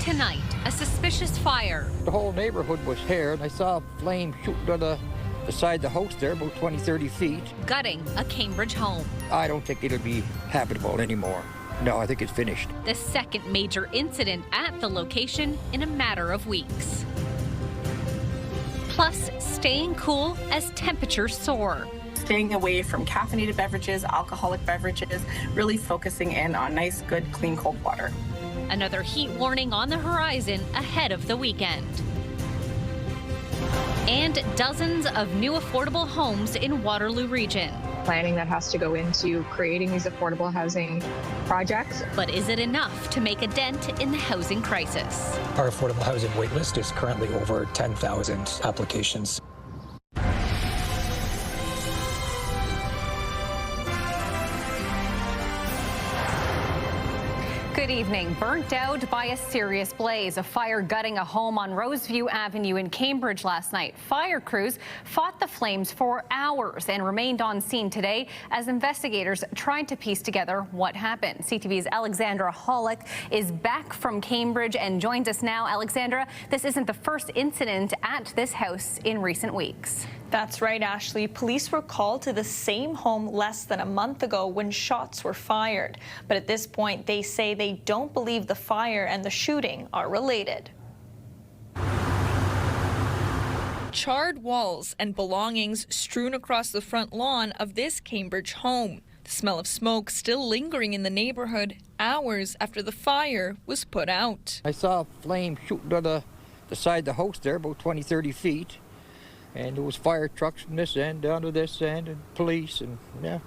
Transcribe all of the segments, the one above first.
Tonight, a suspicious fire. The whole neighborhood was here, and I saw a flame shooting out the side of the house there, about 20-30 feet. Gutting a Cambridge home. I don't think it'll be habitable anymore. No, I think it's finished. The second major incident at the location in a matter of weeks. Plus, staying cool as temperatures soar. Staying away from caffeinated beverages, alcoholic beverages, really focusing in on nice, good, clean, cold water. Another heat warning on the horizon ahead of the weekend. And dozens of new affordable homes in Waterloo Region. Planning that has to go into creating these affordable housing projects. But is it enough to make a dent in the housing crisis? Our affordable housing waitlist is currently over 10,000 applications. Good evening. Burnt out by a serious blaze. A fire gutting a home on Roseview Avenue in Cambridge last night. Fire crews fought the flames for hours and remained on scene today as investigators tried to piece together what happened. CTV's Alexandra Hollick is back from Cambridge and joins us now. Alexandra, this isn't the first incident at this house in recent weeks. That's right, Ashley. Police were called to the same home less than a month ago when shots were fired. But at this point, they say they don't believe the fire and the shooting are related. Charred walls and belongings strewn across the front lawn of this Cambridge home. The smell of smoke still lingering in the neighborhood hours after the fire was put out. I saw a flame shooting out the side of the house there, about 20-30 feet. And there was fire trucks from this end down to this end, and police, and yeah,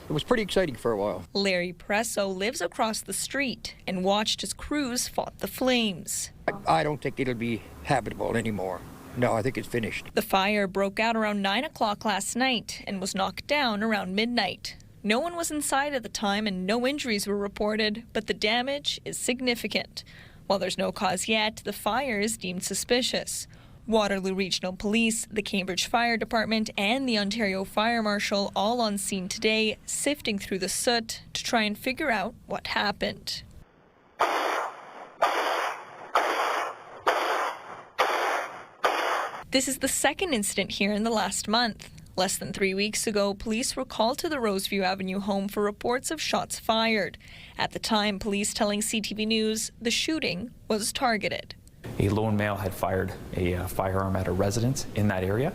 it was pretty exciting for a while. Larry Presso lives across the street and watched as crews fought the flames. I don't think it'll be habitable anymore. No, I think it's finished. The fire broke out around 9 o'clock last night and was knocked down around midnight. No one was inside at the time and no injuries were reported, but the damage is significant. While there's no cause yet, the fire is deemed suspicious. Waterloo Regional Police, the Cambridge Fire Department and the Ontario Fire Marshal all on scene today, sifting through the soot to try and figure out what happened. This is the second incident here in the last month. Less than 3 weeks ago, police were called to the Roseview Avenue home for reports of shots fired. At the time, police telling CTV News the shooting was targeted. A lone male had fired a firearm at a residence in that area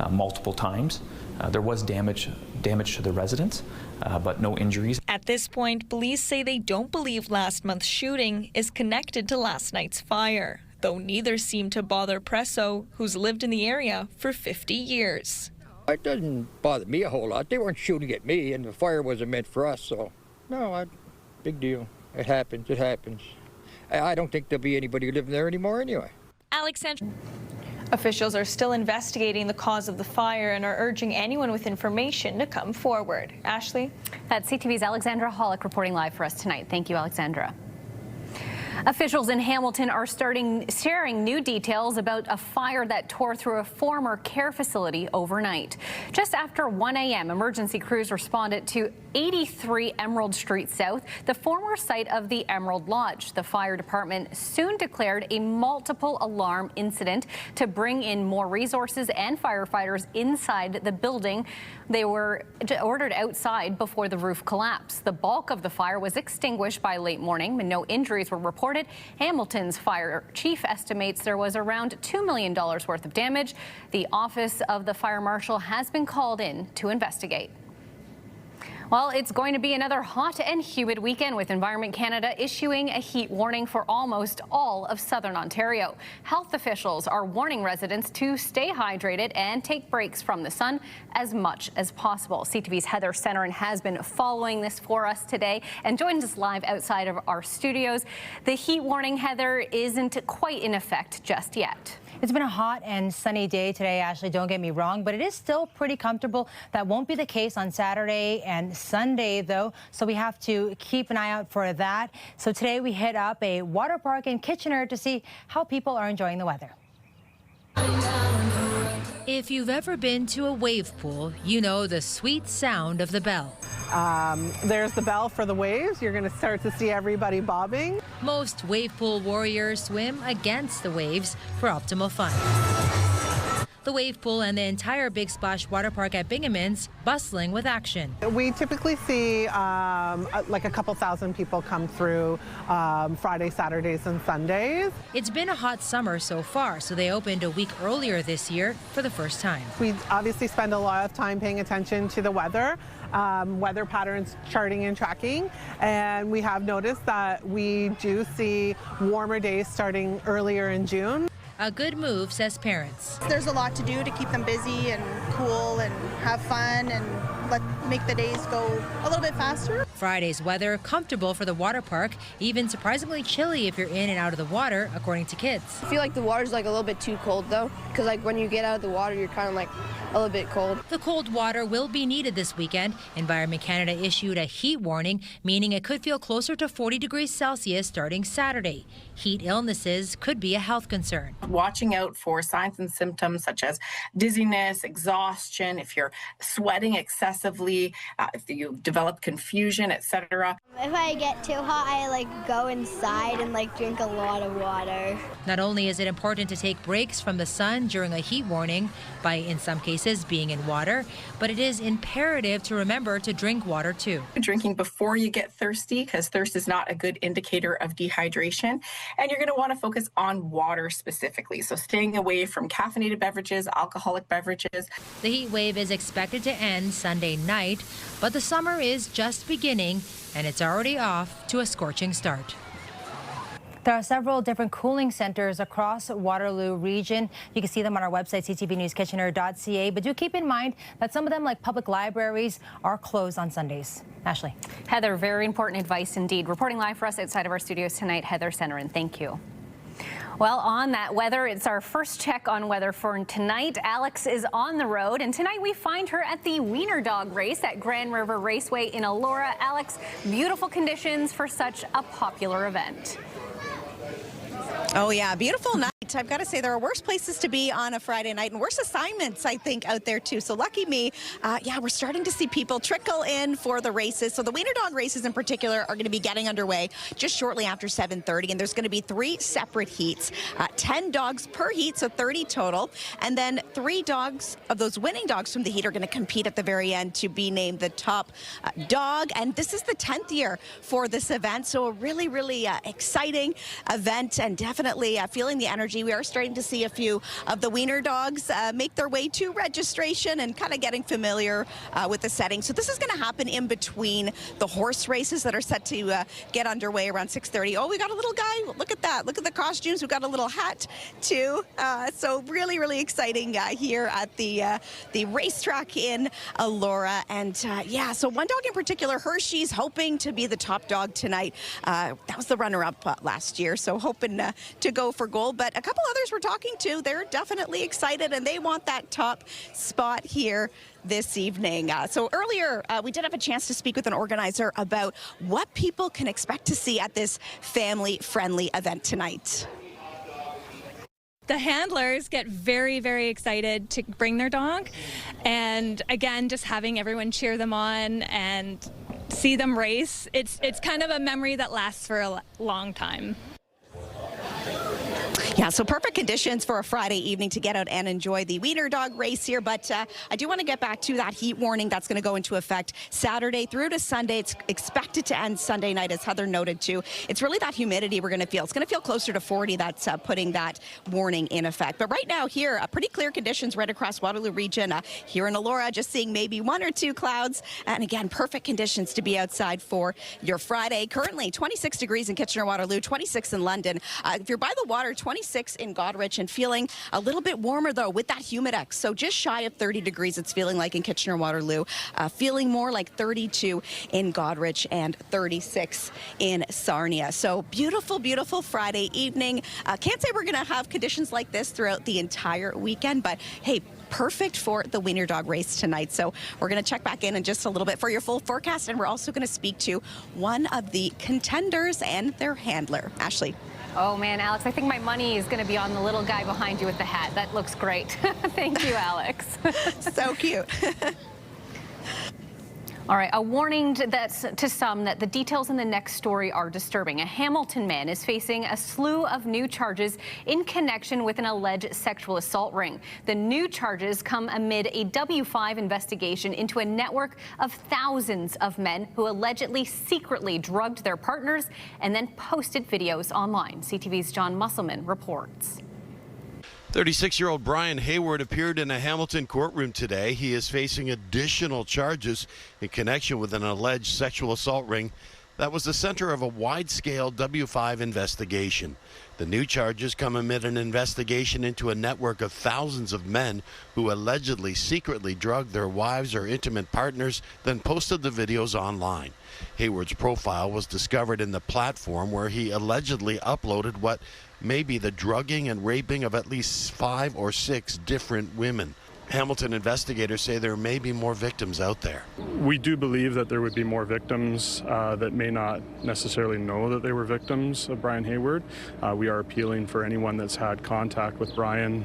multiple times. There was damage to the residence, but no injuries. At this point, police say they don't believe last month's shooting is connected to last night's fire, though neither seem to bother Presso, who's lived in the area for 50 years. It doesn't bother me a whole lot. They weren't shooting at me, and the fire wasn't meant for us, so no, big deal. It happens, it happens. I don't think there'll be anybody living there anymore anyway. Alexandra. Officials are still investigating the cause of the fire and are urging anyone with information to come forward. Ashley? That's CTV's Alexandra Hollick reporting live for us tonight. Thank you, Alexandra. Officials in Hamilton are sharing new details about a fire that tore through a former care facility overnight. Just after 1 a.m., emergency crews responded to 83 Emerald Street South, the former site of the Emerald Lodge. The fire department soon declared a multiple alarm incident to bring in more resources and firefighters inside the building. They were ordered outside before the roof collapsed. The bulk of the fire was extinguished by late morning, and no injuries were reported. Hamilton's fire chief estimates there was around $2 million worth of damage. The office of the fire marshal has been called in to investigate. Well, it's going to be another hot and humid weekend, with Environment Canada issuing a heat warning for almost all of southern Ontario. Health officials are warning residents to stay hydrated and take breaks from the sun as much as possible. CTV's Heather Centerin has been following this for us today and joins us live outside of our studios. The heat warning, Heather, isn't quite in effect just yet. It's been a hot and sunny day today, Ashley, don't get me wrong, but it is still pretty comfortable. That won't be the case on Saturday and Sunday, though, so we have to keep an eye out for that. So today we hit up a water park in Kitchener to see how people are enjoying the weather. If you've ever been to a wave pool, you know the sweet sound of the bell. There's the bell for the waves. You're going to start to see everybody bobbing. Most wave pool warriors swim against the waves for optimal fun. The wave pool and the entire Big Splash water park at Binghamton's bustling with action. We typically see like a couple thousand people come through Friday, Saturdays, and Sundays. It's been a hot summer so far, so they opened a week earlier this year for the first time. We obviously spend a lot of time paying attention to the weather, weather patterns charting and tracking, and we have noticed that we do see warmer days starting earlier in June. A good move, says parents. There's a lot to do to keep them busy and cool and have fun and make the days go a little bit faster. Friday's weather comfortable for the water park, even surprisingly chilly if you're in and out of the water, according to kids. I feel like the water's like a little bit too cold though, because like when you get out of the water, you're kind of like a little bit cold. The cold water will be needed this weekend. Environment Canada issued a heat warning, meaning it could feel closer to 40 degrees Celsius starting Saturday. Heat illnesses could be a health concern. Watching out for signs and symptoms such as dizziness, exhaustion, if you're sweating excessively, if you develop confusion, etc. If I get too hot, I go inside and drink a lot of water. Not only is it important to take breaks from the sun during a heat warning, by in some cases being in water, but it is imperative to remember to drink water too. Drinking before you get thirsty, because thirst is not a good indicator of dehydration. And you're going to want to focus on water specifically. So staying away from caffeinated beverages, alcoholic beverages. The heat wave is expected to end Sunday night, but the summer is just beginning and it's already off to a scorching start. There are several different cooling centers across Waterloo Region. You can see them on our website, ctvnewskitchener.ca. But do keep in mind that some of them, like public libraries, are closed on Sundays. Ashley. Heather, very important advice indeed. Reporting live for us outside of our studios tonight, Heather Centerin. Thank you. Well, on that weather, it's our first check on weather for tonight. Alex is on the road, and tonight we find her at the Wiener Dog Race at Grand River Raceway in Elora. Alex, beautiful conditions for such a popular event. Oh, yeah, beautiful night. I've got to say there are worse places to be on a Friday night and worse assignments, I think, out there, too. So lucky me. Yeah, we're starting to see people trickle in for the races. So the Wiener Dog races in particular are going to be getting underway just shortly after 7:30. And there's going to be 3 separate heats, 10 dogs per heat, so 30 total. And then 3 dogs of those winning dogs from the heat are going to compete at the very end to be named the top dog. And this is the 10th year for this event. So a really, really exciting event and definitely feeling the energy. We are starting to see a few of the Wiener dogs make their way to registration and kind of getting familiar with the setting. So this is going to happen in between the horse races that are set to get underway around 6:30. Oh, we got a little guy. Look at that. Look at the costumes. We've got a little hat, too. So really, really exciting here at the racetrack in Elora. And yeah, so one dog in particular, Hershey's hoping to be the top dog tonight. That was the runner-up last year, so hoping to go for gold. But a couple others we're talking to, they're definitely excited and they want that top spot here this evening. So earlier, we did have a chance to speak with an organizer about what people can expect to see at this family-friendly event tonight. The handlers get very, very excited to bring their dog. And again, just having everyone cheer them on and see them race, it's kind of a memory that lasts for a long time. Yeah, so perfect conditions for a Friday evening to get out and enjoy the Wiener Dog race here. But I do want to get back to that heat warning that's going to go into effect Saturday through to Sunday. It's expected to end Sunday night, as Heather noted too. It's really that humidity we're going to feel. It's going to feel closer to 40 that's putting that warning in effect. But right now here, pretty clear conditions right across Waterloo Region. Here in Elora, just seeing maybe 1 or 2 clouds. And again, perfect conditions to be outside for your Friday. Currently 26 degrees in Kitchener-Waterloo, 26 in London. If you're by the water, 26 in Goderich, and feeling a little bit warmer though with that humidex. So just shy of 30 degrees it's feeling like in Kitchener-Waterloo. Feeling more like 32 in Goderich and 36 in Sarnia. So beautiful, beautiful Friday evening. Can't say we're going to have conditions like this throughout the entire weekend, but hey, perfect for the Wiener Dog race tonight. So we're going to check back in just a little bit for your full forecast, and we're also going to speak to one of the contenders and their handler. Ashley. Oh man, Alex, I think my money is going to be on the little guy behind you with the hat. That looks great. Thank you, Alex. So cute. All right, a warning to some that the details in the next story are disturbing. A Hamilton man is facing a slew of new charges in connection with an alleged sexual assault ring. The new charges come amid a W5 investigation into a network of thousands of men who allegedly secretly drugged their partners and then posted videos online. CTV's John Musselman reports. 36-year-old Brian Hayward appeared in a Hamilton courtroom today. He is facing additional charges in connection with an alleged sexual assault ring that was the center of a wide-scale W5 investigation. The new charges come amid an investigation into a network of thousands of men who allegedly secretly drugged their wives or intimate partners, then posted the videos online. Hayward's profile was discovered in the platform where he allegedly uploaded what may be the drugging and raping of at least 5 or 6 different women. Hamilton investigators say there may be more victims out there. We do believe that there would be more victims that may not necessarily know that they were victims of Brian Hayward. We are appealing for anyone that's had contact with Brian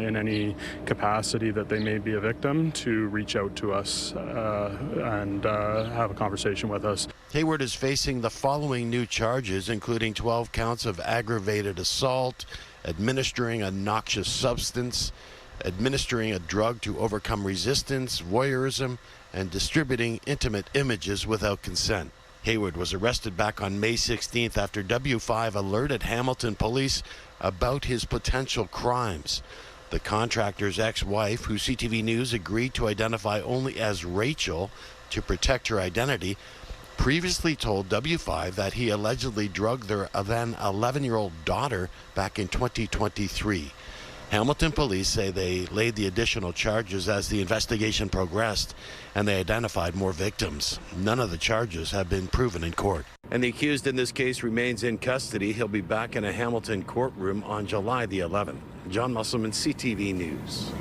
in any capacity that they may be a victim to reach out to us and have a conversation with us. Hayward is facing the following new charges, including 12 counts of aggravated assault, administering a noxious substance, administering a drug to overcome resistance, voyeurism, and distributing intimate images without consent. Hayward was arrested back on May 16th after W5 alerted Hamilton police about his potential crimes. The contractor's ex-wife, who CTV News agreed to identify only as Rachel to protect her identity, previously told W5 that he allegedly drugged their then 11-year-old daughter back in 2023. Hamilton police say they laid the additional charges as the investigation progressed, and they identified more victims. None of the charges have been proven in court. And the accused in this case remains in custody. He'll be back in a Hamilton courtroom on July the 11th. John Musselman, CTV News.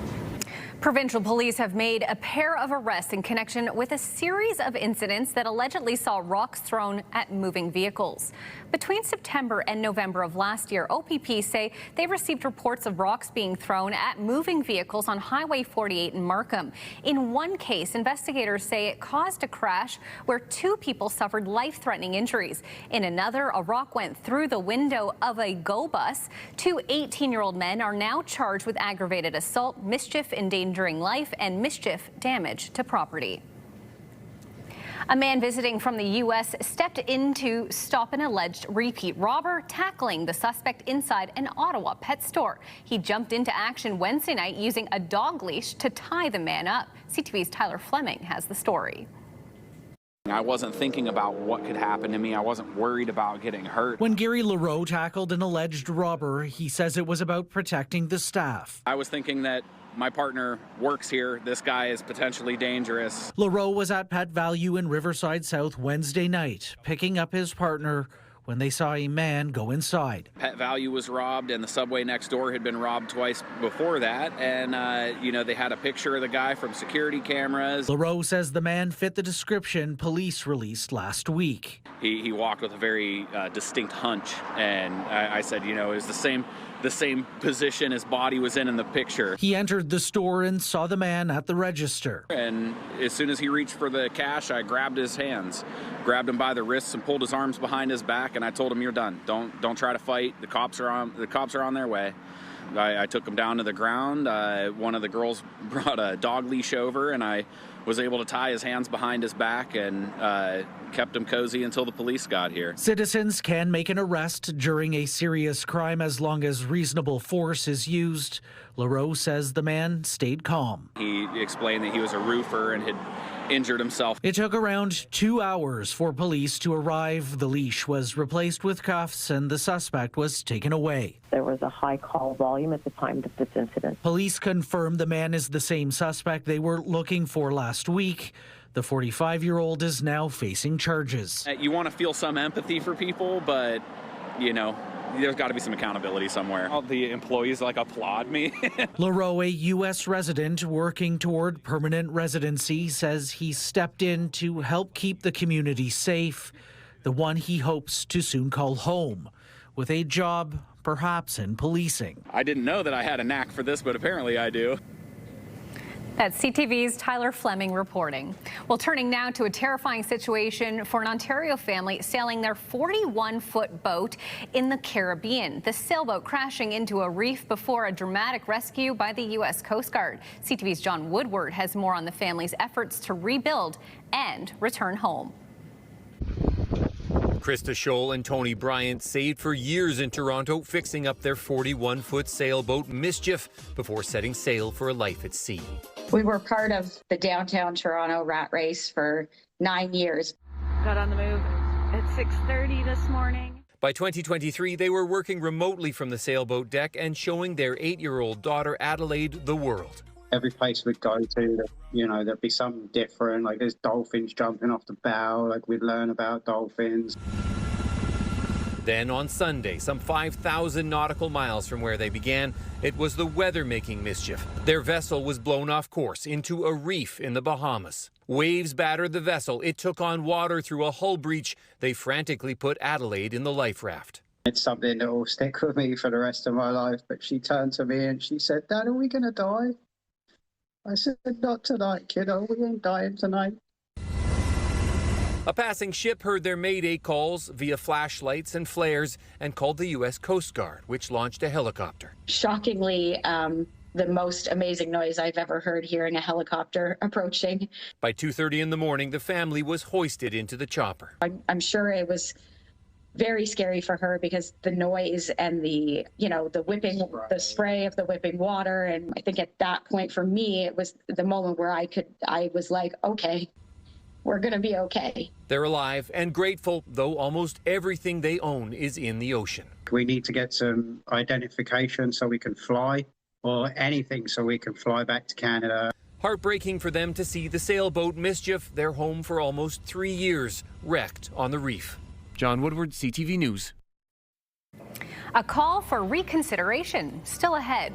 Provincial police have made a pair of arrests in connection with a series of incidents that allegedly saw rocks thrown at moving vehicles. Between September and November of last year, OPP say they received reports of rocks being thrown at moving vehicles on Highway 48 in Markham. In one case, investigators say it caused a crash where 2 people suffered life-threatening injuries. In another, a rock went through the window of a GO bus. 2 18-year-old men are now charged with aggravated assault, mischief, endangering life, and mischief damage to property. A man visiting from the U.S. stepped in to stop an alleged repeat robber, tackling the suspect inside an Ottawa pet store. He jumped into action Wednesday night using a dog leash to tie the man up. CTV's Tyler Fleming has the story. I wasn't thinking about what could happen to me. I wasn't worried about getting hurt. When Gary Leroux tackled an alleged robber, he says it was about protecting the staff. I was thinking that my partner works here. This guy is potentially dangerous. Leroux was at Pet Value in Riverside South Wednesday night, picking up his partner when they saw a man go inside. Pet Value was robbed, and the Subway next door had been robbed twice before that. And, they had a picture of the guy from security cameras. Leroux says the man fit the description police released last week. He walked with a very distinct hunch, and I said, is the same position his body was in the picture. He entered the store and saw the man at the register. And as soon as he reached for the cash, I grabbed his hands, grabbed him by the wrists and pulled his arms behind his back, and I told him, "You're done. Don't try to fight. The cops are on their way." I took him down to the ground. One of the girls brought a dog leash over, and I was able to tie his hands behind his back and kept him cozy until the police got here. Citizens can make an arrest during a serious crime as long as reasonable force is used. Leroux says the man stayed calm. He explained that he was a roofer and had injured himself. It took around 2 hours for police to arrive. The leash was replaced with cuffs and the suspect was taken away. There was a high call volume at the time of this incident. Police confirmed the man is the same suspect they were looking for last week. The 45-year-old is now facing charges. You want to feel some empathy for people, but, there's got to be some accountability somewhere. All the employees applaud me. Leroux, a U.S. resident working toward permanent residency, says he stepped in to help keep the community safe, the one he hopes to soon call home. with a job perhaps in policing. I didn't know that I had a knack for this, but apparently I do. That's CTV's Tyler Fleming reporting. Well, turning now to a terrifying situation for an Ontario family sailing their 41-foot boat in the Caribbean. The sailboat crashing into a reef before a dramatic rescue by the U.S. Coast Guard. CTV's John Woodward has more on the family's efforts to rebuild and return home. Krista Scholl and Tony Bryant saved for years in Toronto, fixing up their 41-foot sailboat Mischief before setting sail for a life at sea. We were part of the downtown Toronto rat race for 9 years. Got on the move at 6:30 this morning. By 2023, they were working remotely from the sailboat deck and showing their 8-year-old daughter Adelaide the world. Every place we'd go to, there'd be something different. Like there's dolphins jumping off the bow, like we'd learn about dolphins. Then on Sunday, some 5,000 nautical miles from where they began, it was the weather making mischief. Their vessel was blown off course into a reef in the Bahamas. Waves battered the vessel. It took on water through a hull breach. They frantically put Adelaide in the life raft. It's something that will stick with me for the rest of my life. But she turned to me and she said, "Dad, are we going to die?" I said, "Not tonight, kiddo. We ain't dying tonight." A passing ship heard their mayday calls via flashlights and flares and called the U.S. Coast Guard, which launched a helicopter. Shockingly, the most amazing noise I've ever heard, hearing a helicopter approaching. By 2:30 in the morning, the family was hoisted into the chopper. I'm sure it was very scary for her because the noise and the whipping, the spray of the whipping water. And I think at that point for me, it was the moment where I was like, okay, we're going to be okay. They're alive and grateful, though almost everything they own is in the ocean. We need to get some identification so we can fly, or anything so we can fly back to Canada. Heartbreaking for them to see the sailboat Mischief, their home for almost 3 years, wrecked on the reef. John Woodward, CTV News. A call for reconsideration still ahead.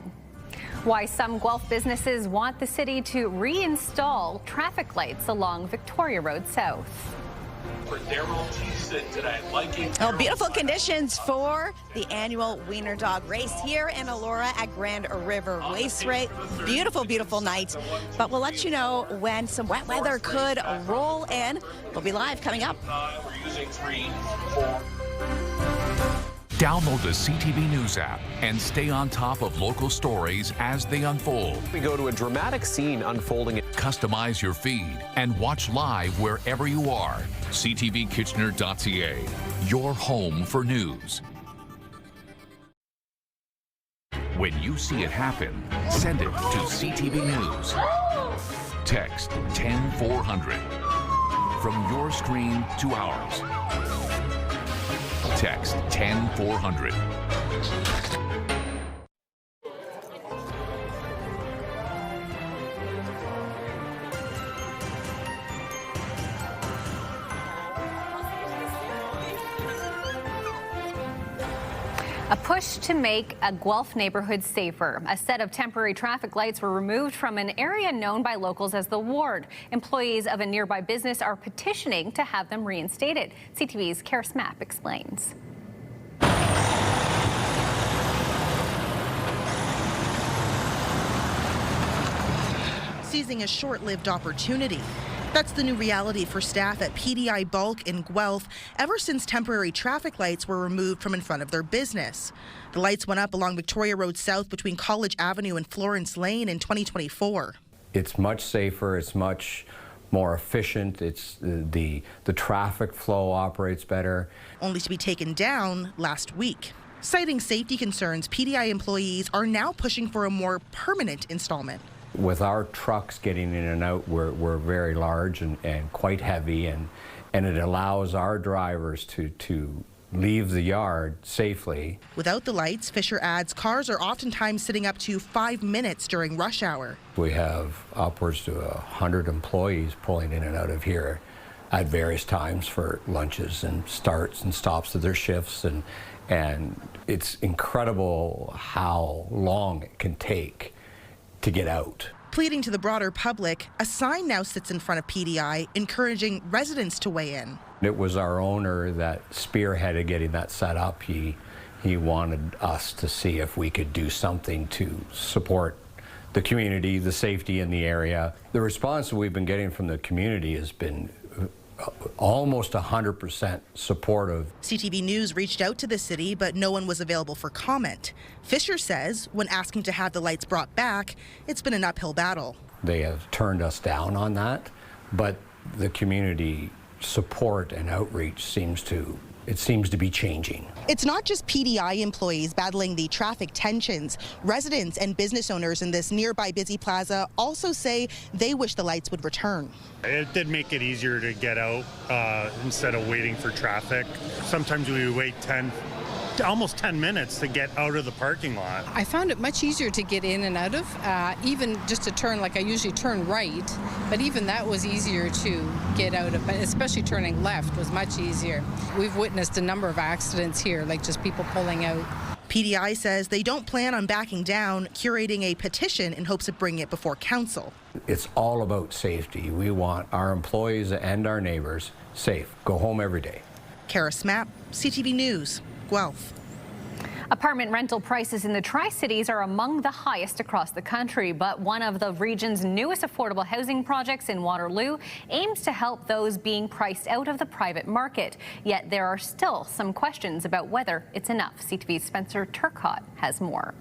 Why some Guelph businesses want the city to reinstall traffic lights along Victoria Road South. Beautiful conditions for the annual Wiener Dog Race here in Elora at Grand River Raceway. Beautiful, beautiful night. But we'll let you know when some wet weather could roll in. We'll be live coming up. We're using 3, 4. Download the CTV News app and stay on top of local stories as they unfold. We go to a dramatic scene unfolding. Customize your feed and watch live wherever you are. CTVKitchener.ca, your home for news. When you see it happen, send it to CTV News. Text 10400. From your screen to ours. Text 10400. A push to make a Guelph neighborhood safer. A set of temporary traffic lights were removed from an area known by locals as the Ward. Employees of a nearby business are petitioning to have them reinstated. CTV's Karis Mapp explains. Seizing a short-lived opportunity. That's the new reality for staff at PDI Bulk in Guelph ever since temporary traffic lights were removed from in front of their business. The lights went up along Victoria Road South between College Avenue and Florence Lane in 2024. It's much safer, it's much more efficient, it's the traffic flow operates better. Only to be taken down last week. Citing safety concerns, PDI employees are now pushing for a more permanent installment. With our trucks getting in and out, we're very large and quite heavy, and it allows our drivers to leave the yard safely. Without the lights, Fisher adds cars are oftentimes sitting up to 5 minutes during rush hour. We have upwards to 100 employees pulling in and out of here at various times for lunches and starts and stops of their shifts, and it's incredible how long it can take to get out. Pleading to the broader public, a sign now sits in front of PDI encouraging residents to weigh in. It was our owner that spearheaded getting that set up. He wanted us to see if we could do something to support the community, the safety in the area. The response that we've been getting from the community has been almost 100% supportive. CTV News reached out to the city, but no one was available for comment. Fisher says when asking to have the lights brought back, it's been an uphill battle. They have turned us down on that, but the community support and outreach seems to be changing. It's not just PDI employees battling the traffic tensions. Residents and business owners in this nearby busy plaza also say they wish the lights would return. It did make it easier to get out instead of waiting for traffic. Sometimes we would wait almost 10 minutes to get out of the parking lot. I found it much easier to get in and out of, even just to turn, like I usually turn right, but even that was easier to get out of, especially turning left was much easier. We've witnessed a number of accidents here, like just people pulling out. PDI says they don't plan on backing down, curating a petition in hopes of bringing it before council. It's all about safety. We want our employees and our neighbors safe. Go home every day. Kara Smap, CTV News, Guelph. Apartment rental prices in the Tri-Cities are among the highest across the country, but one of the region's newest affordable housing projects in Waterloo aims to help those being priced out of the private market. Yet there are still some questions about whether it's enough. CTV's Spencer Turcott has more.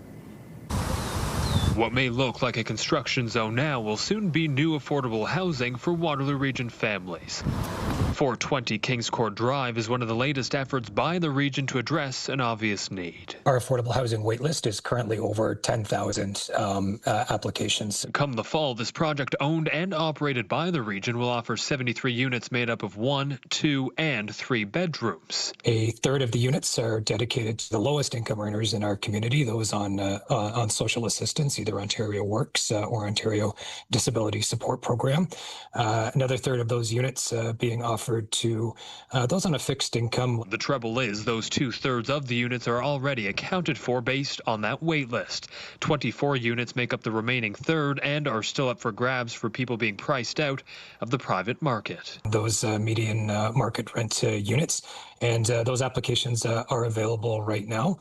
What may look like a construction zone now will soon be new affordable housing for Waterloo Region families. 420 Kings Court Drive is one of the latest efforts by the region to address an obvious need. Our affordable housing waitlist is currently over 10,000 applications. Come the fall, this project owned and operated by the region will offer 73 units made up of 1, 2, and 3 bedrooms. A third of the units are dedicated to the lowest income earners in our community, those on social assistance, either Ontario Works or Ontario Disability Support Program. Another third of those units being offered to those on a fixed income. The trouble is those 2/3 of the units are already accounted for based on that wait list. 24 units make up the remaining third and are still up for grabs for people being priced out of the private market. Those median market rent units, and those applications are available right now.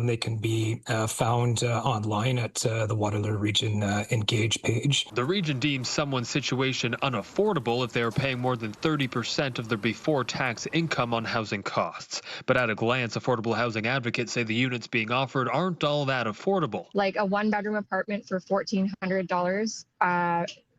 They can be found online at the Waterloo Region Engage page. The region deems someone's situation unaffordable if they are paying more than 30% of their before-tax income on housing costs. But at a glance, affordable housing advocates say the units being offered aren't all that affordable. Like a one-bedroom apartment for $1,400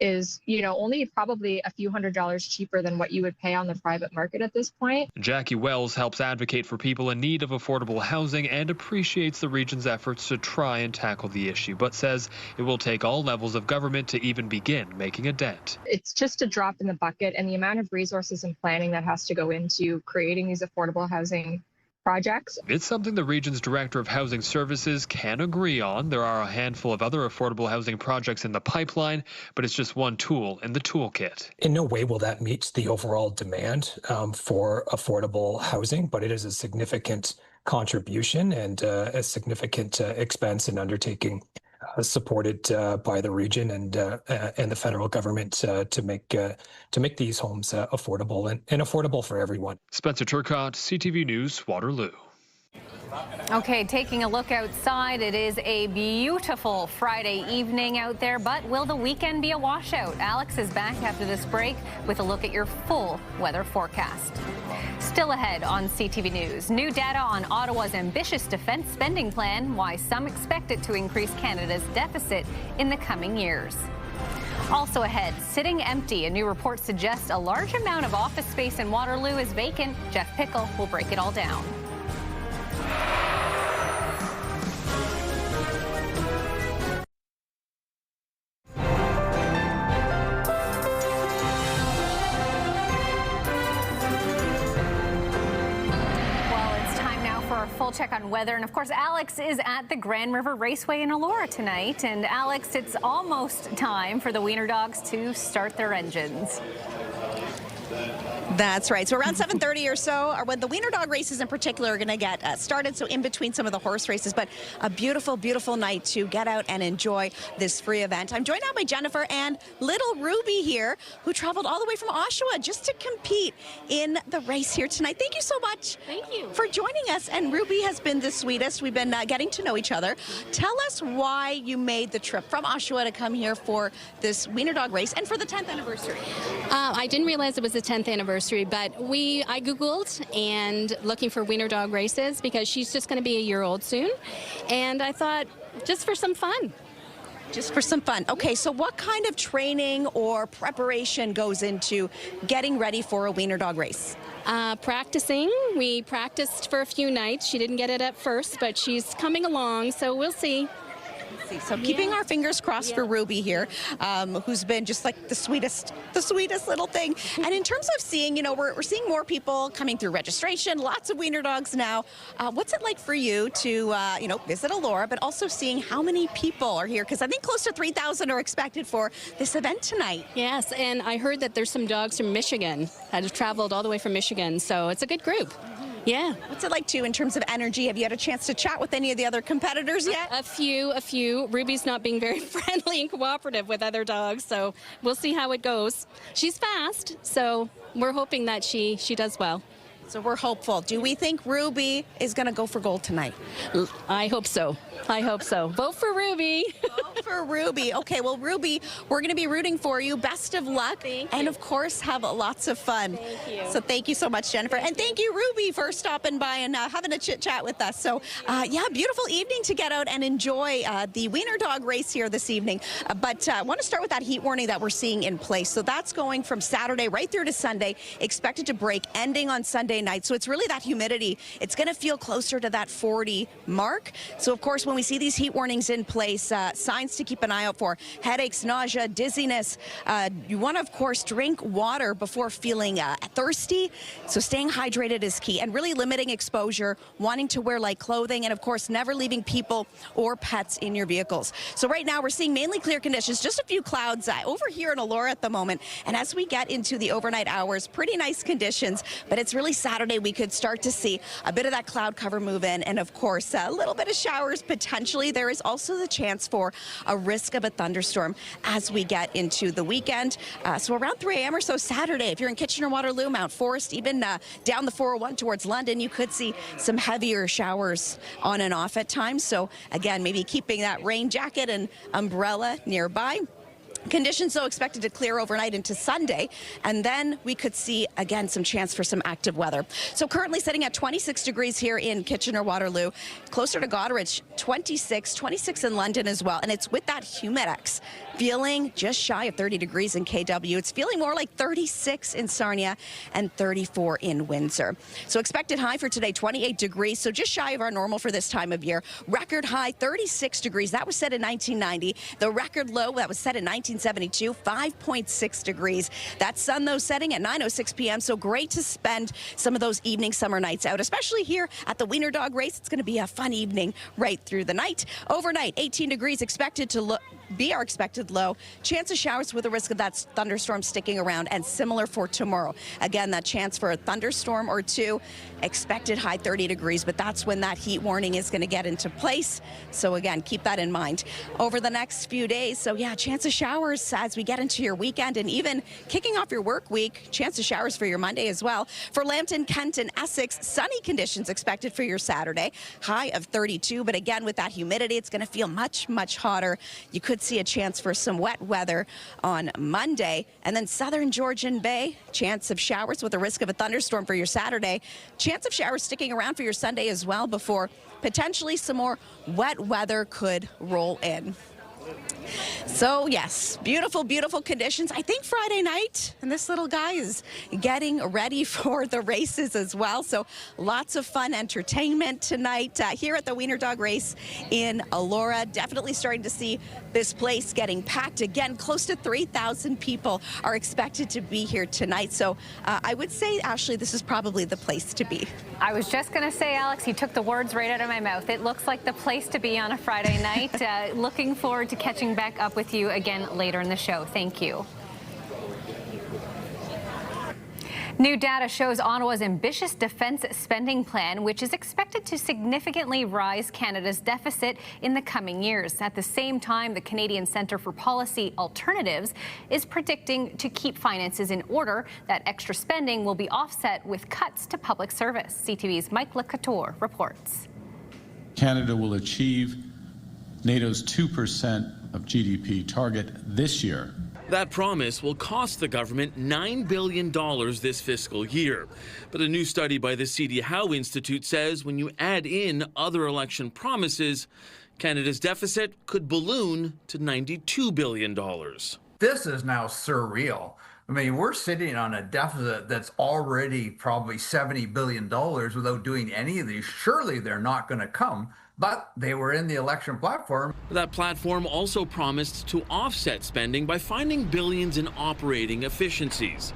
is, only probably a few $100s cheaper than what you would pay on the private market at this point. Jackie Wells helps advocate for people in need of affordable housing and appreciates the region's efforts to try and tackle the issue, but says it will take all levels of government to even begin making a dent. It's just a drop in the bucket, and the amount of resources and planning that has to go into creating these affordable housing projects. It's something the region's Director of Housing Services can agree on. There are a handful of other affordable housing projects in the pipeline, but it's just one tool in the toolkit. In no way will that meet the overall demand for affordable housing, but it is a significant contribution and a significant expense and undertaking supported by the region and the federal government to make these homes affordable and affordable for everyone. Spencer Turcott, CTV News, Waterloo. Okay, taking a look outside, it is a beautiful Friday evening out there, but will the weekend be a washout? Alex is back after this break with a look at your full weather forecast. Still ahead on CTV News, new data on Ottawa's ambitious defence spending plan, why some expect it to increase Canada's deficit in the coming years. Also ahead, sitting empty. A new report suggests a large amount of office space in Waterloo is vacant. Jeff Pickle will break it all down. Full check on weather, and of course Alex is at the Grand River Raceway in Elora tonight. And Alex, it's almost time for the Wiener dogs to start their engines. That's right. So around 7:30 or so are when the Wiener dog races in particular are going to get started. So in between some of the horse races, but a beautiful, beautiful night to get out and enjoy this free event. I'm joined now by Jennifer and little Ruby here, who traveled all the way from Oshawa just to compete in the race here tonight. Thank you so much. Thank you for joining us. And Ruby has been the sweetest. We've been getting to know each other. Tell us why you made the trip from Oshawa to come here for this Wiener dog race and for the 10th anniversary. I didn't realize it was the 10th anniversary, but I Googled and looking for Wiener dog races because she's just going to be a year old soon. And I thought, just for some fun. Just for some fun. Okay, so what kind of training or preparation goes into getting ready for a Wiener dog race? Practicing. We practiced for a few nights. She didn't get it at first, but she's coming along, so we'll see. So keeping our fingers crossed for Ruby here, who's been just like the sweetest little thing. And in terms of seeing, we're seeing more people coming through registration, lots of Wiener dogs now. What's it like for you to, visit Elora, but also seeing how many people are here? Because I think close to 3,000 are expected for this event tonight. Yes, and I heard that there's some dogs from Michigan that have traveled all the way from Michigan, so it's a good group. Yeah. What's it like, too, in terms of energy? Have you had a chance to chat with any of the other competitors yet? A few. Ruby's not being very friendly and cooperative with other dogs, so we'll see how it goes. She's fast, so we're hoping that she does well. So we're hopeful. Do we think Ruby is going to go for gold tonight? I hope so. Vote for Ruby. Vote for Ruby. Okay, well, Ruby, we're going to be rooting for you. Best of luck. Thank you. And, of course, have lots of fun. Thank you. So thank you so much, Jennifer. And thank you, Ruby, for stopping by and having a chit-chat with us. So, beautiful evening to get out and enjoy the Wiener dog race here this evening. But I want to start with that heat warning that we're seeing in place. So that's going from Saturday right through to Sunday, expected to break, ending on Sunday night. So it's really that humidity. It's going to feel closer to that 40 mark. So, of course, when we see these heat warnings in place, signs to keep an eye out for: headaches, nausea, dizziness. You want to, of course, drink water before feeling thirsty. So staying hydrated is key, and really limiting exposure, wanting to wear light clothing, and, of course, never leaving people or pets in your vehicles. So right now we're seeing mainly clear conditions, just a few clouds over here in Elora at the moment. And as we get into the overnight hours, pretty nice conditions, but it's really Saturday we could start to see a bit of that cloud cover move in, and, of course, a little bit of showers potentially. There is also the chance for a risk of a thunderstorm as we get into the weekend. So around 3 a.m. or so Saturday, if you're in Kitchener, Waterloo, Mount Forest, even down the 401 towards London, you could see some heavier showers on and off at times. So again, maybe keeping that rain jacket and umbrella nearby. Conditions, though, expected to clear overnight into Sunday, and then we could see, again, some chance for some active weather. So currently sitting at 26 degrees here in Kitchener-Waterloo, closer to Goderich, 26 in London as well, and it's with that humidex feeling just shy of 30 degrees in KW. It's feeling more like 36 in Sarnia and 34 in Windsor. So expected high for today, 28 degrees, so just shy of our normal for this time of year. Record high, 36 degrees. That was set in 1990. The record low, that was set in 1972, 5.6 degrees. That sun, though, setting at 9:06 p.m., so great to spend some of those evening summer nights out, especially here at the Wiener Dog Race. It's going to be a fun evening right through the night. Overnight, 18 degrees expected to be our expected low. Chance of showers with a risk of that thunderstorm sticking around, and similar for tomorrow. Again, that chance for a thunderstorm or two. Expected high 30 degrees, but that's when that heat warning is going to get into place. So again, keep that in mind over the next few days. So yeah, chance of showers as we get into your weekend, and even kicking off your work week. Chance of showers for your Monday as well. For Lambton, Kent, and Essex, sunny conditions expected for your Saturday. High of 32, but again, with that humidity, it's going to feel much, much hotter. You could see a chance for some wet weather on Monday. And then Southern Georgian Bay, chance of showers with a risk of a thunderstorm for your Saturday. Chance of showers sticking around for your Sunday as well, before potentially some more wet weather could roll in. So yes, beautiful, beautiful conditions. I think Friday night, and this little guy is getting ready for the races as well. So lots of fun entertainment tonight here at the Wiener Dog Race in Elora. Definitely starting to see this place getting packed again. Close to 3,000 people are expected to be here tonight. So I would say, Ashley, this is probably the place to be. I was just going to say, Alex, you took the words right out of my mouth. It looks like the place to be on a Friday night. Looking forward to catching back up with you again later in the show. Thank you. New data shows Ottawa's ambitious defence spending plan, which is expected to significantly rise Canada's deficit in the coming years. At the same time, the Canadian Centre for Policy Alternatives is predicting to keep finances in order. That extra spending will be offset with cuts to public service. CTV's Mike LeCouture reports. Canada will achieve NATO's 2% of GDP target this year. That promise will cost the government $9 billion this fiscal year. But a new study by the C.D. Howe Institute says when you add in other election promises, Canada's deficit could balloon to $92 billion. This is now surreal. I mean, we're sitting on a deficit that's already probably $70 billion without doing any of these. Surely they're not going to come. But they were in the election platform. That platform also promised to offset spending by finding billions in operating efficiencies.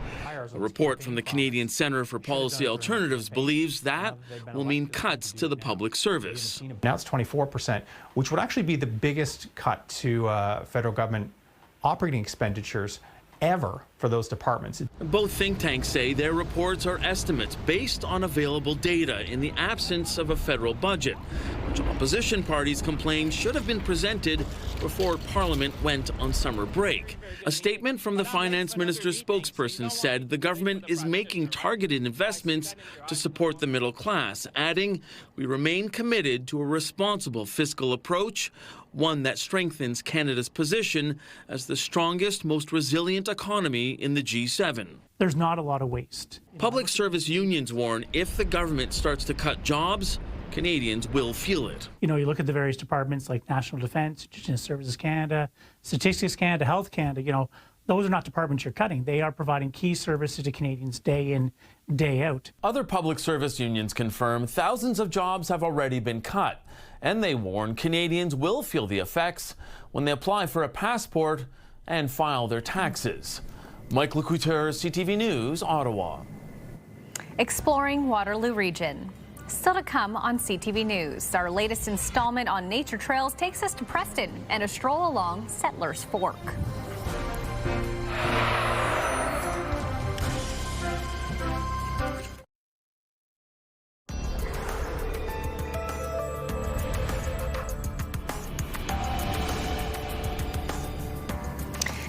A report from the Canadian Centre for Policy Alternatives believes that will mean cuts to the public service. Now it's 24%, which would actually be the biggest cut to federal government operating expenditures ever for those departments. Both think tanks say their reports are estimates based on available data in the absence of a federal budget, which opposition parties complain should have been presented before Parliament went on summer break. A statement from the finance minister's spokesperson said the government is making targeted investments to support the middle class, adding, "We remain committed to a responsible fiscal approach, one that strengthens Canada's position as the strongest, most resilient economy in the G7. There's not a lot of waste. Public service unions warn if the government starts to cut jobs, Canadians will feel it. You know, you look at the various departments like National Defence, Indigenous Services Canada, Statistics Canada, Health Canada, you know, those are not departments you're cutting. They are providing key services to Canadians day in, day out. Other public service unions confirm thousands of jobs have already been cut, and they warn Canadians will feel the effects when they apply for a passport and file their taxes. Mike LeCouture, CTV News, Ottawa. Exploring Waterloo Region. Still to come on CTV News. Our latest installment on nature trails takes us to Preston and a stroll along Settlers Fork.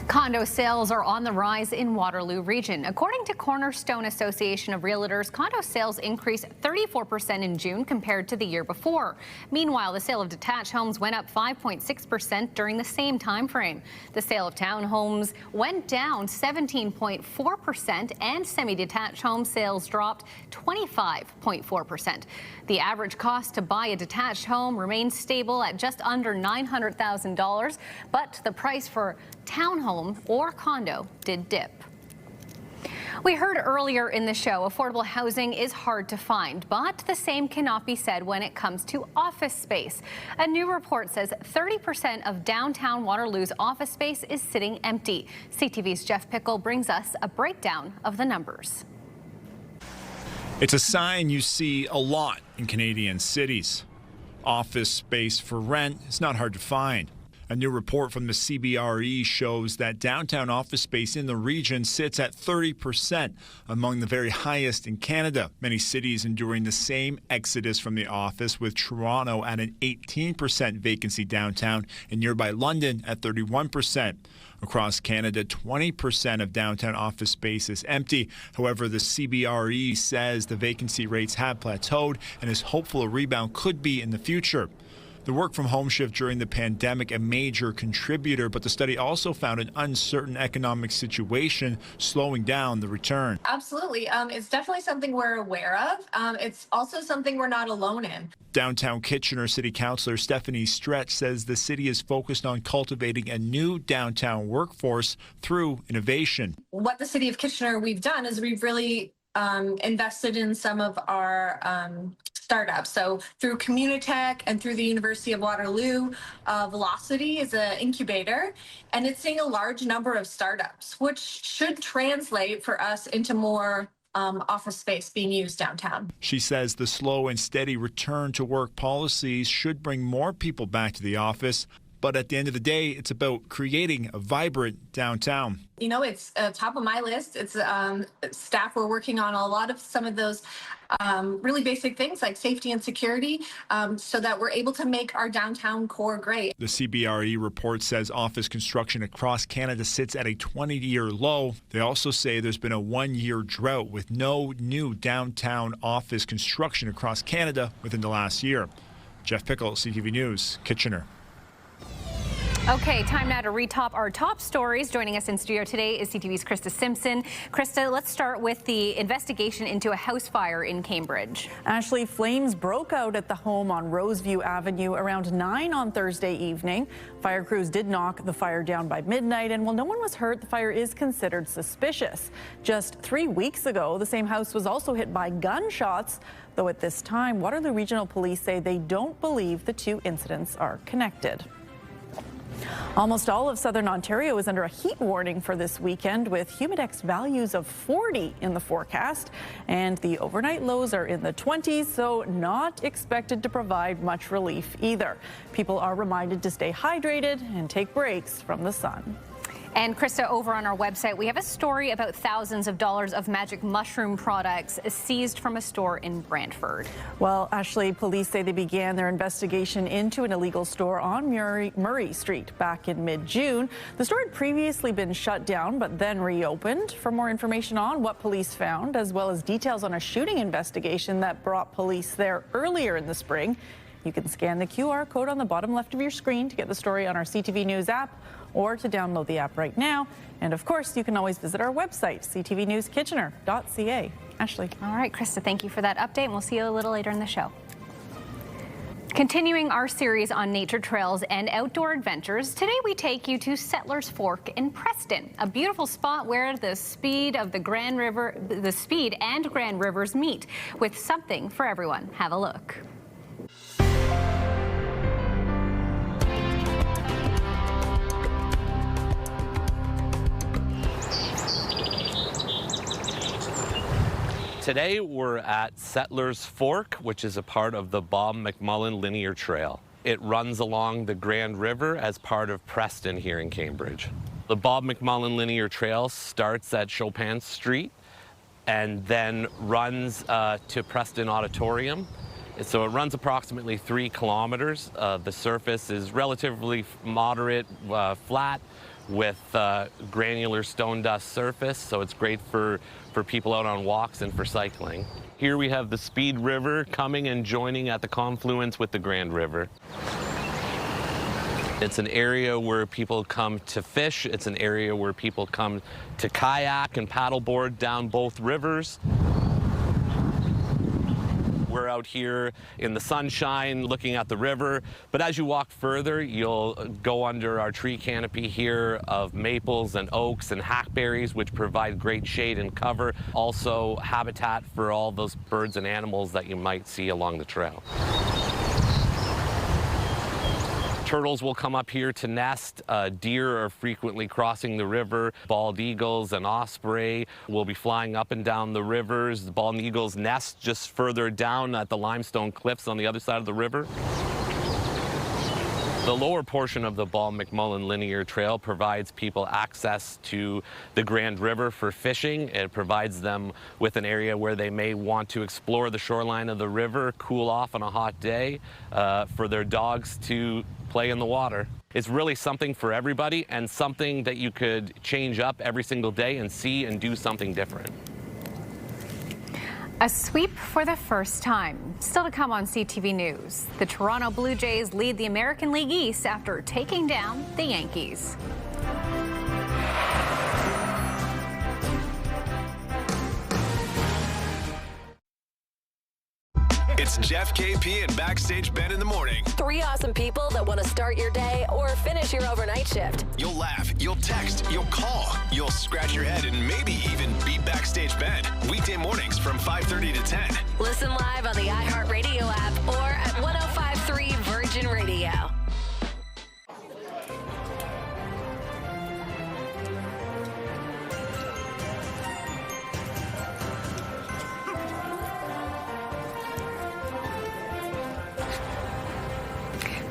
Condo sales are on the rise in Waterloo Region. According to Cornerstone Association of Realtors, condo sales increased 34% in June compared to the year before. Meanwhile, the sale of detached homes went up 5.6% during the same time frame. The sale of townhomes went down 17.4%, and semi-detached home sales dropped 25.4%. The average cost to buy a detached home remains stable at just under $900,000, but the price for townhome or condo did dip. We heard earlier in the show, affordable housing is hard to find, but the same cannot be said when it comes to office space. A new report says 30% of downtown Waterloo's office space is sitting empty. CTV's Jeff Pickle brings us a breakdown of the numbers. It's a sign you see a lot in Canadian cities. Office space for rent is not hard to find. A new report from the CBRE shows that downtown office space in the region sits at 30%, among the very highest in Canada. Many cities enduring the same exodus from the office, with Toronto at an 18% vacancy downtown and nearby London at 31%. Across Canada, 20% of downtown office space is empty. However, the CBRE says the vacancy rates have plateaued and is hopeful a rebound could be in the future. The work-from-home shift during the pandemic a major contributor, but the study also found an uncertain economic situation slowing down the return. Absolutely. It's definitely something we're aware of. It's also something we're not alone in. Downtown Kitchener City Councillor Stephanie Stretch says the city is focused on cultivating a new downtown workforce through innovation. What the City of Kitchener we've done is we've really invested in some of our startups. So through Communitech and through the University of Waterloo, Velocity is an incubator, and it's seeing a large number of startups, which should translate for us into more office space being used downtown. She says the slow and steady return to work policies should bring more people back to the office, But at the end of the day, it's about creating a vibrant downtown. You know, it's top of my list. It's staff were working on a lot of some of those really basic things like safety and security so that we're able to make our downtown core great. The CBRE report says office construction across Canada sits at a 20-year low. They also say there's been a 1-year drought with no new downtown office construction across Canada within the last year. Jeff Pickle, CTV News, Kitchener. Okay, time now to retop our top stories. Joining us in studio today is CTV's Krista Simpson. Krista, let's start with the investigation into a house fire in Cambridge. Ashley, flames broke out at the home on Roseview Avenue around 9 on Thursday evening. Fire crews did knock the fire down by midnight, and while no one was hurt, the fire is considered suspicious. Just 3 weeks ago, the same house was also hit by gunshots, though at this time, Waterloo Regional Police say they don't believe the two incidents are connected. Almost all of southern Ontario is under a heat warning for this weekend, with humidex values of 40 in the forecast, and the overnight lows are in the 20s, so not expected to provide much relief either. People are reminded to stay hydrated and take breaks from the sun. And Krista, over on our website, we have a story about thousands of dollars of magic mushroom products seized from a store in Brantford. Well, Ashley, police say they began their investigation into an illegal store on Murray Street back in mid-June. The store had previously been shut down, but then reopened. For more information on what police found, as well as details on a shooting investigation that brought police there earlier in the spring, you can scan the QR code on the bottom left of your screen to get the story on our CTV News app, or to download the app right now. And of course, you can always visit our website, ctvnewskitchener.ca. Ashley. All right, Krista, thank you for that update, and we'll see you a little later in the show. Continuing our series on nature trails and outdoor adventures, today we take you to Settlers Fork in Preston, a beautiful spot where the speed and Grand Rivers meet, with something for everyone. Have a look. Today we're at Settlers Fork, which is a part of the Bob McMullen Linear Trail. It runs along the Grand River as part of Preston here in Cambridge. The Bob McMullen Linear Trail starts at Chopin Street and then runs to Preston Auditorium. So it runs approximately 3 kilometers. The surface is relatively moderate, flat, with granular stone dust surface, so it's great for people out on walks and for cycling. Here we have the Speed River coming and joining at the confluence with the Grand River. It's an area where people come to fish. It's an area where people come to kayak and paddleboard down both rivers. We're out here in the sunshine looking at the river, but as you walk further, you'll go under our tree canopy here of maples and oaks and hackberries, which provide great shade and cover. Also habitat for all those birds and animals that you might see along the trail. Turtles will come up here to nest. Deer are frequently crossing the river. Bald eagles and osprey will be flying up and down the rivers. The bald eagles nest just further down at the limestone cliffs on the other side of the river. The lower portion of the Bob McMullen Linear Trail provides people access to the Grand River for fishing. It provides them with an area where they may want to explore the shoreline of the river, cool off on a hot day, for their dogs to play in the water. It's really something for everybody and something that you could change up every single day and see and do something different. A sweep for the first time. Still to come on CTV News. The Toronto Blue Jays lead the American League East after taking down the Yankees. It's Jeff, KP, and Backstage Ben in the morning. 3 awesome people that want to start your day or finish your overnight shift. You'll laugh, you'll text, you'll call, you'll scratch your head, and maybe even beat Backstage Ben. Weekday mornings from 5:30 to 10. Listen live on the iHeartRadio app or at 105.3 Virgin Radio.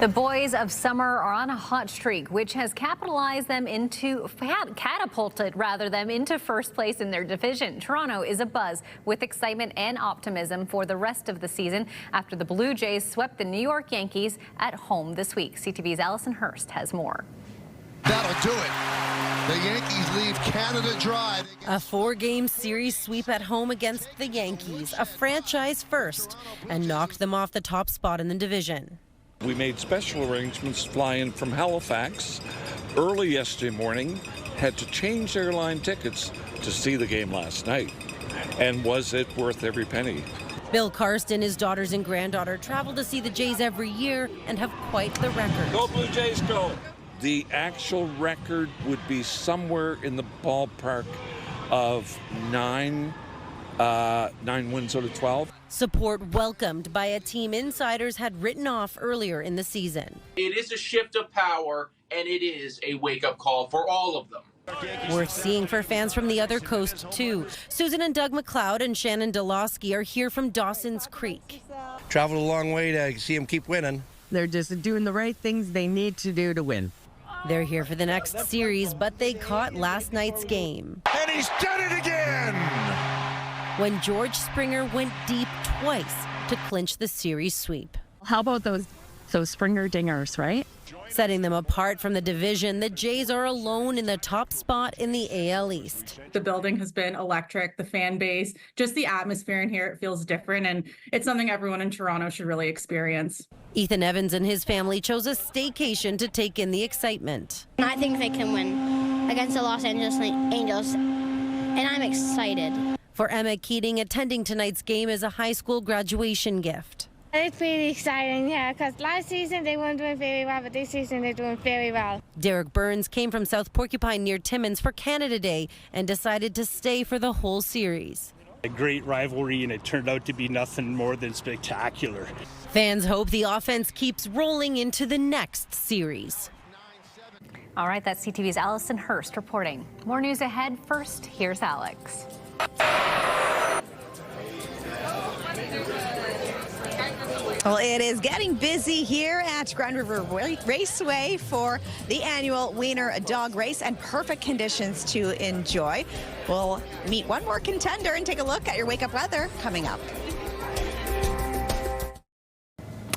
The boys of summer are on a hot streak, which has catapulted them into first place in their division. Toronto is abuzz with excitement and optimism for the rest of the season after the Blue Jays swept the New York Yankees at home this week. CTV's Allison Hurst has more. That'll do it. The Yankees leave Canada dry. A 4-game series sweep at home against the Yankees, a franchise first, and knocked them off the top spot in the division. We made special arrangements to fly in from Halifax early yesterday morning, had to change airline tickets to see the game last night. And was it worth every penny? Bill Karsten, his daughters and granddaughter, travel to see the Jays every year and have quite the record. Go Blue Jays, go! The actual record would be somewhere in the ballpark of 9 wins out of 12. Support welcomed by a team insiders had written off earlier in the season. It is a shift of power, and it is a wake-up call for all of them. Worth seeing for fans from the other coast, too. Susan and Doug McLeod and Shannon Delosky are here from Dawson's Creek. Traveled a long way to see them keep winning. They're just doing the right things they need to do to win. They're here for the next series, but they caught last night's game. And he's done it again! When George Springer went deep twice to clinch the series sweep. How about those Springer dingers, right? Setting them apart from the division, the Jays are alone in the top spot in the AL East. The building has been electric, the fan base, just the atmosphere in here, it feels different, and it's something everyone in Toronto should really experience. Ethan Evans and his family chose a staycation to take in the excitement. I think they can win against the Los Angeles Angels, and I'm excited. For Emma Keating, attending tonight's game is a high school graduation gift. It's pretty exciting, yeah, because last season they weren't doing very well, but this season they're doing very well. Derek Burns came from South Porcupine near Timmins for Canada Day and decided to stay for the whole series. A great rivalry, and it turned out to be nothing more than spectacular. Fans hope the offense keeps rolling into the next series. All right, that's CTV's Allison Hurst reporting. More news ahead. First, here's Alex. Well, it is getting busy here at Grand River Raceway for the annual Wiener Dog Race, and perfect conditions to enjoy. We'll meet one more contender and take a look at your wake-up weather coming up.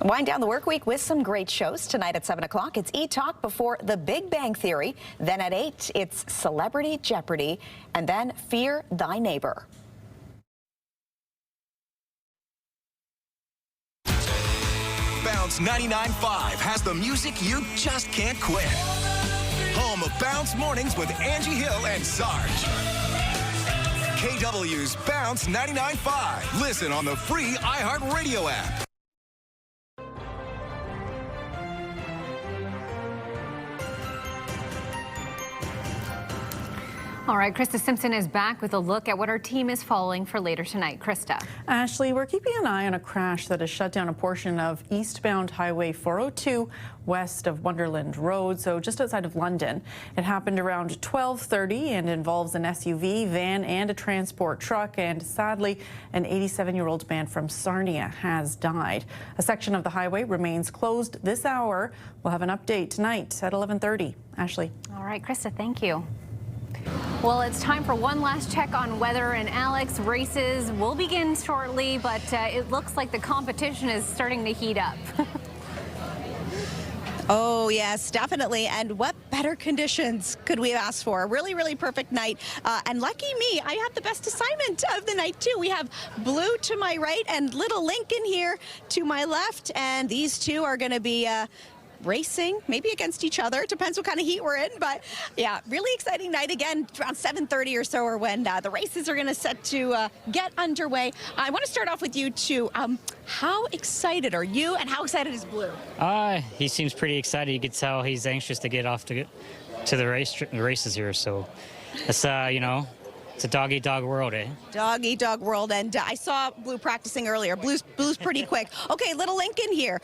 Wind down the work week with some great shows. Tonight at 7 o'clock, it's E-Talk before The Big Bang Theory. Then at 8, it's Celebrity Jeopardy, and then Fear Thy Neighbor. Bounce 99.5 has the music you just can't quit. Home of Bounce Mornings with Angie Hill and Sarge. KW's Bounce 99.5. Listen on the free iHeartRadio app. All right, Krista Simpson is back with a look at what our team is following for later tonight. Krista. Ashley, we're keeping an eye on a crash that has shut down a portion of eastbound Highway 402 west of Wonderland Road, so just outside of London. It happened around 12:30 and involves an SUV, van, and a transport truck, and sadly, an 87-year-old man from Sarnia has died. A section of the highway remains closed this hour. We'll have an update tonight at 11:30. Ashley. All right, Krista, thank you. Well, it's time for one last check on weather, and Alex, races will begin shortly, but it looks like the competition is starting to heat up. Oh, yes, definitely. And what better conditions could we have asked for? A really, really perfect night. And lucky me, I have the best assignment of the night, too. We have Blue to my right and Little Lincoln here to my left. And these two are going to be racing, maybe against each other. It depends what kind of heat we're in. But yeah, really exciting night again, around 7:30 or so, or when the races are going to set to get underway. I want to start off with you two. How excited are you, and how excited is Blue? He seems pretty excited. You could tell he's anxious to get off to the races here. So it's it's a dog-eat-dog world, eh? Dog-eat-dog world. And I saw Blue practicing earlier. Blue's pretty quick. Okay, Little Lincoln here.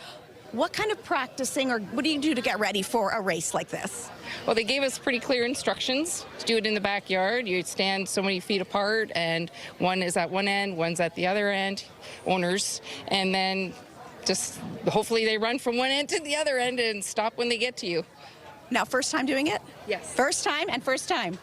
What kind of practicing, or what do you do to get ready for a race like this? Well, they gave us pretty clear instructions to do it in the backyard. You stand so many feet apart, and one is at one end, one's at the other end, owners, and then just hopefully they run from one end to the other end and stop when they get to you. Now, first time doing it? Yes. First time and first time?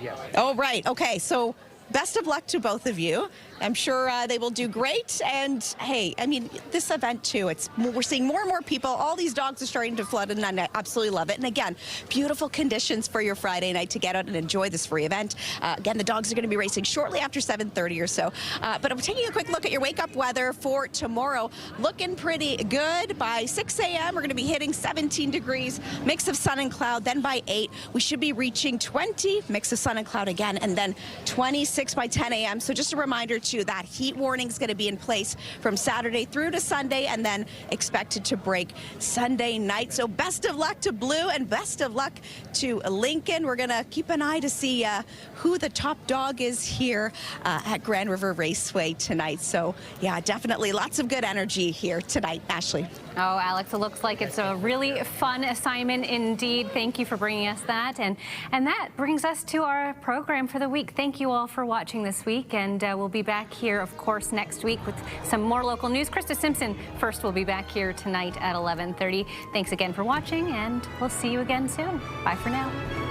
Yes. Oh, right. Okay, so best of luck to both of you. I'm sure they will do great. And hey, I mean, this event too, we're seeing more and more people. All these dogs are starting to flood, and I absolutely love it. And again, beautiful conditions for your Friday night to get out and enjoy this free event. Again, the dogs are going to be racing shortly after 7:30 or so. But I'm taking a quick look at your wake-up weather for tomorrow. Looking pretty good. By 6 a.m., we're going to be hitting 17 degrees, mix of sun and cloud. Then by 8, we should be reaching 20, mix of sun and cloud again, and then 26 by 10 a.m. So just a reminder too, that heat warning is going to be in place from Saturday through to Sunday, and then expected to break Sunday night. So best of luck to Blue and best of luck to Lincoln. We're going to keep an eye to see who the top dog is here at Grand River Raceway tonight. So yeah, definitely lots of good energy here tonight. Ashley. Oh, Alex, it looks like it's a really fun assignment indeed. Thank you for bringing us that. And that brings us to our program for the week. Thank you all for watching this week, and we'll be back here, of course, next week with some more local news. Krista Simpson first will be back here tonight at 11:30. Thanks again for watching, and we'll see you again soon. Bye for now.